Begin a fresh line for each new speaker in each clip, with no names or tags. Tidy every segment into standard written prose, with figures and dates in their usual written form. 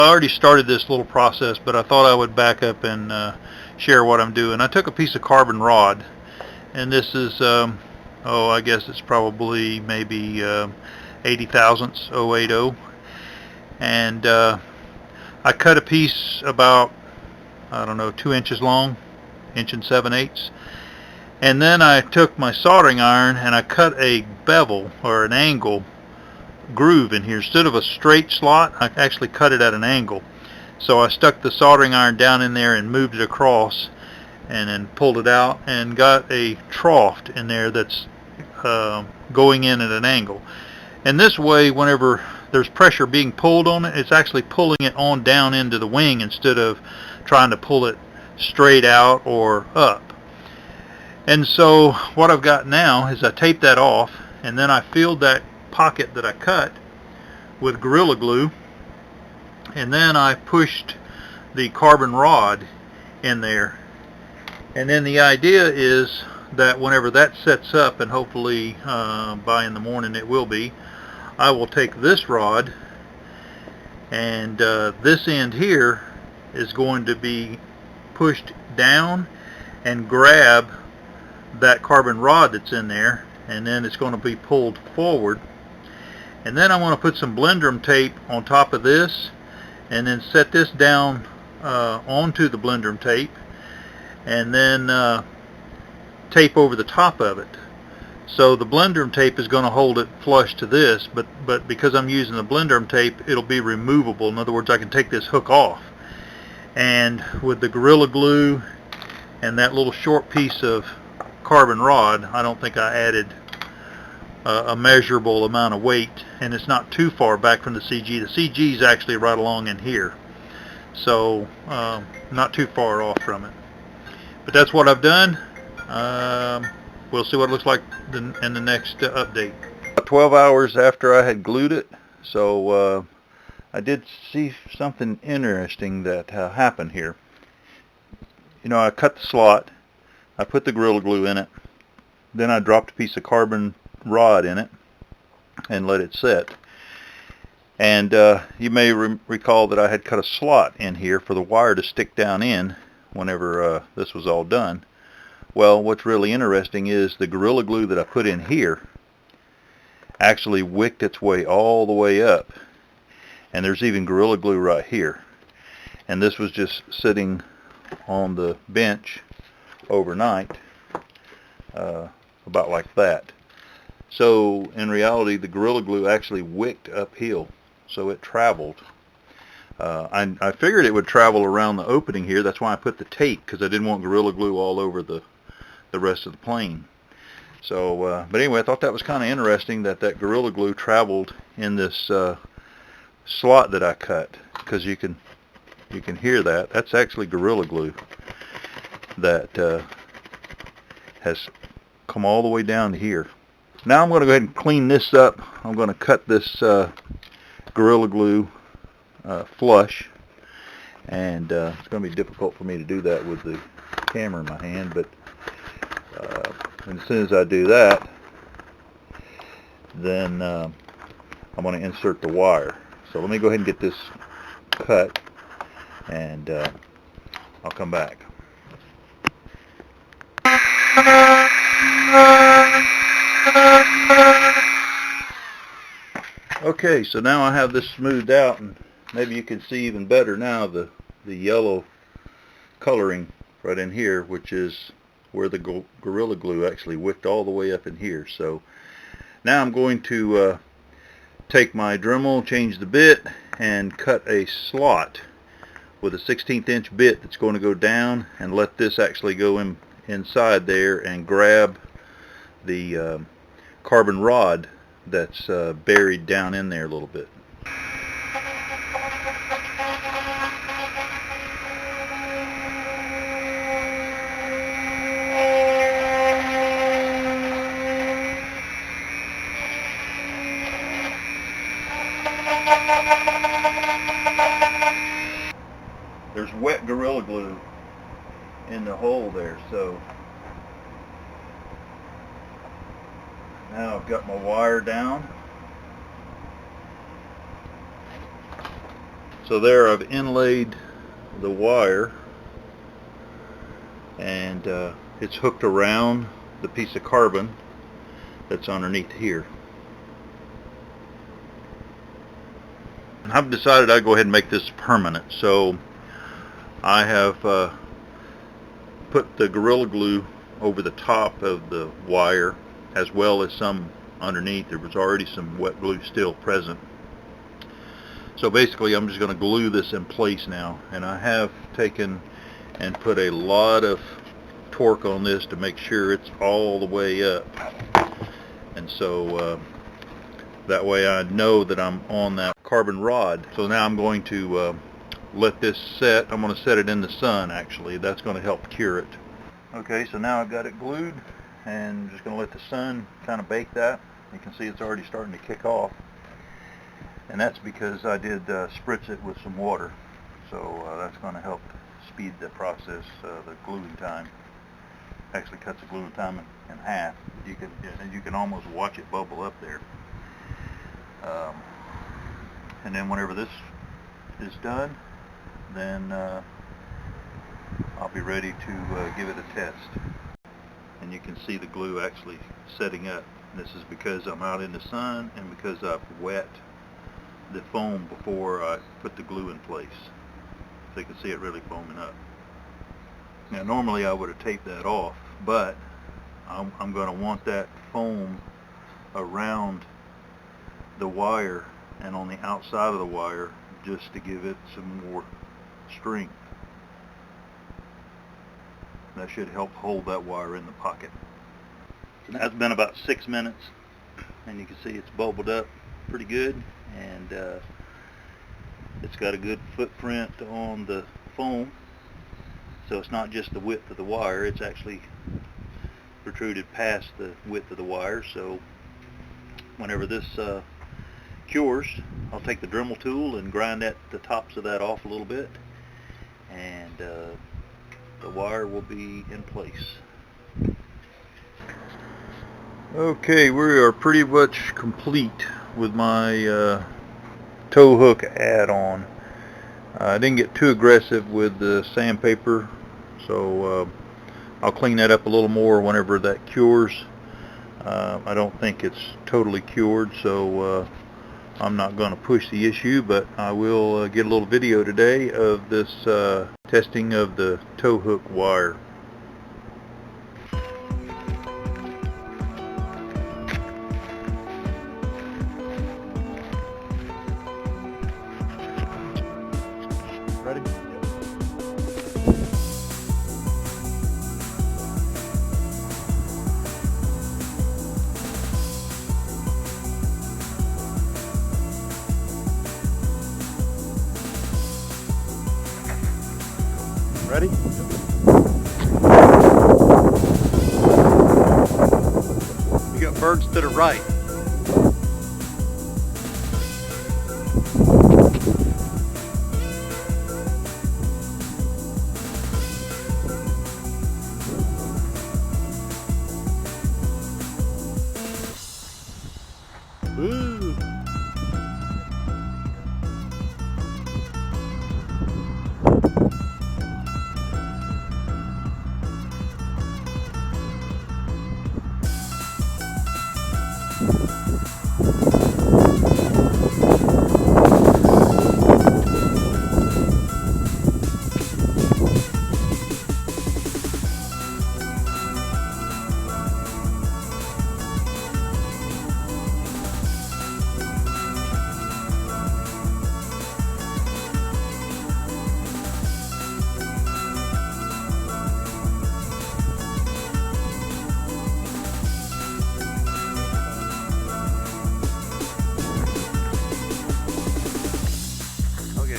I already started this little process, but I thought I would back up and share what I'm doing. I took a piece of carbon rod, and this is, I guess it's probably maybe 80 thousandths 080, and I cut a piece about, I don't know, 2 inches long, 1 7/8, and then I took my soldering iron and I cut a bevel or an angle groove in here. Instead of a straight slot, I actually cut it at an angle. So I stuck the soldering iron down in there and moved it across, and then pulled it out and got a trough in there that's going in at an angle. And this way, whenever there's pressure being pulled on it, it's actually pulling it on down into the wing instead of trying to pull it straight out or up. And so what I've got now is I taped that off, and then I filled that pocket that I cut with Gorilla Glue, and then I pushed the carbon rod in there. And then the idea is that whenever that sets up, and hopefully by in the morning it will be, I will take this rod, and this end here is going to be pushed down and grab that carbon rod that's in there, and then it's going to be pulled forward. And then I want to put some blendrum tape on top of this, and then set this down onto the blendrum tape, and then tape over the top of it. So the blendrum tape is going to hold it flush to this, but because I'm using the blendrum tape, it'll be removable. In other words, I can take this hook off. And with the Gorilla Glue and that little short piece of carbon rod, I don't think I added a measurable amount of weight, and it's not too far back from the CG. The CG is actually right along in here, so not too far off from it. But that's what I've done. We'll see what it looks like in the next update. 12 hours after I had glued it, so I did see something interesting that happened here. You know, I cut the slot, I put the Gorilla Glue in it, then I dropped a piece of carbon rod in it and let it set. And you may recall that I had cut a slot in here for the wire to stick down in whenever this was all done. Well, what's really interesting is the Gorilla Glue that I put in here actually wicked its way all the way up, and there's even Gorilla Glue right here. And this was just sitting on the bench overnight, about like that. So in reality, the Gorilla Glue actually wicked uphill, so it traveled. I figured it would travel around the opening here. That's why I put the tape, because I didn't want Gorilla Glue all over the rest of the plane. So, but anyway, I thought that was kind of interesting that Gorilla Glue traveled in this slot that I cut, because you can hear that. That's actually Gorilla Glue that has come all the way down to here. Now I'm going to go ahead and clean this up. I'm going to cut this Gorilla Glue flush, and it's going to be difficult for me to do that with the camera in my hand, but as soon as I do that, then I'm going to insert the wire. So let me go ahead and get this cut, and I'll come back. Okay, so now I have this smoothed out, and maybe you can see even better now the yellow coloring right in here, which is where the Gorilla Glue actually wicked all the way up in here. So now I'm going to take my Dremel, change the bit, and cut a slot with a 1/16 inch bit that's going to go down, and let this actually go inside there and grab the carbon rod that's buried down in there a little bit. There's wet Gorilla Glue in the hole there, so now I've got my wire down. So there I've inlaid the wire, and it's hooked around the piece of carbon that's underneath here. And I've decided I'd go ahead and make this permanent, so I have put the Gorilla Glue over the top of the wire, as well as some underneath. There was already some wet glue still present. So basically I'm just going to glue this in place now, and I have taken and put a lot of torque on this to make sure it's all the way up, and so that way I know that I'm on that carbon rod. So now I'm going to let this set. I'm going to set it in the sun, actually. That's going to help cure it. Okay, so now I've got it glued, and I'm just going to let the sun kind of bake that. You can see it's already starting to kick off, and that's because I did spritz it with some water. So that's going to help speed the process, the gluing time. Actually cuts the gluing time in half. You can almost watch it bubble up there. And then whenever this is done, then I'll be ready to give it a test. And you can see the glue actually setting up. And this is because I'm out in the sun and because I've wet the foam before I put the glue in place. So you can see it really foaming up. Now normally I would have taped that off, but I'm going to want that foam around the wire and on the outside of the wire just to give it some more strength. That should help hold that wire in the pocket. So now it's been about 6 minutes, and you can see it's bubbled up pretty good, and it's got a good footprint on the foam. So it's not just the width of the wire, it's actually protruded past the width of the wire. So whenever this cures, I'll take the Dremel tool and grind the tops of that off a little bit, and the wire will be in place. Okay, we are pretty much complete with my tow hook add-on. I didn't get too aggressive with the sandpaper, so I'll clean that up a little more whenever that cures. I don't think it's totally cured, so I'm not going to push the issue, but I will get a little video today of this testing of the tow hook wire. Ready? Ready? You got birds to the right. Ooh.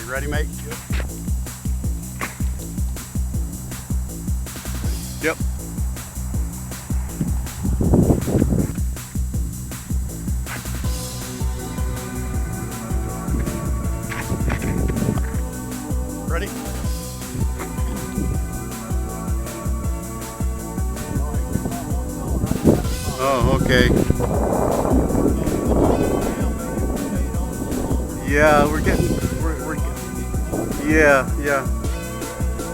Ready, mate? Yep. Ready? Oh, okay. Yeah, we're getting
Yeah.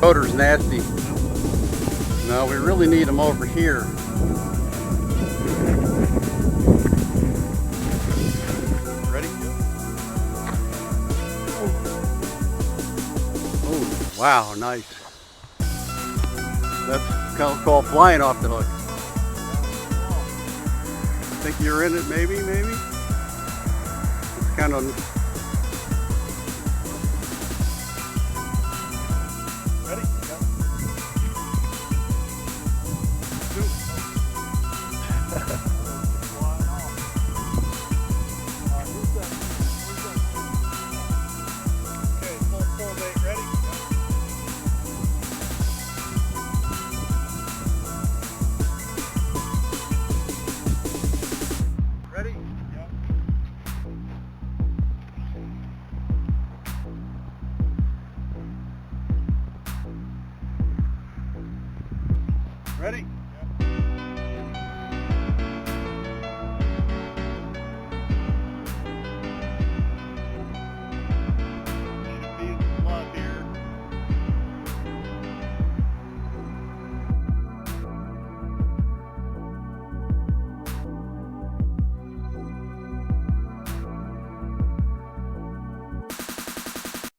Odor's nasty. No, we really need them over here. Ready? Oh, wow, nice. That's kind of called flying off the hook. Think you're in it, maybe? It's kind of...
Ready? Okay, full bait, ready? Ready? Yep. Ready?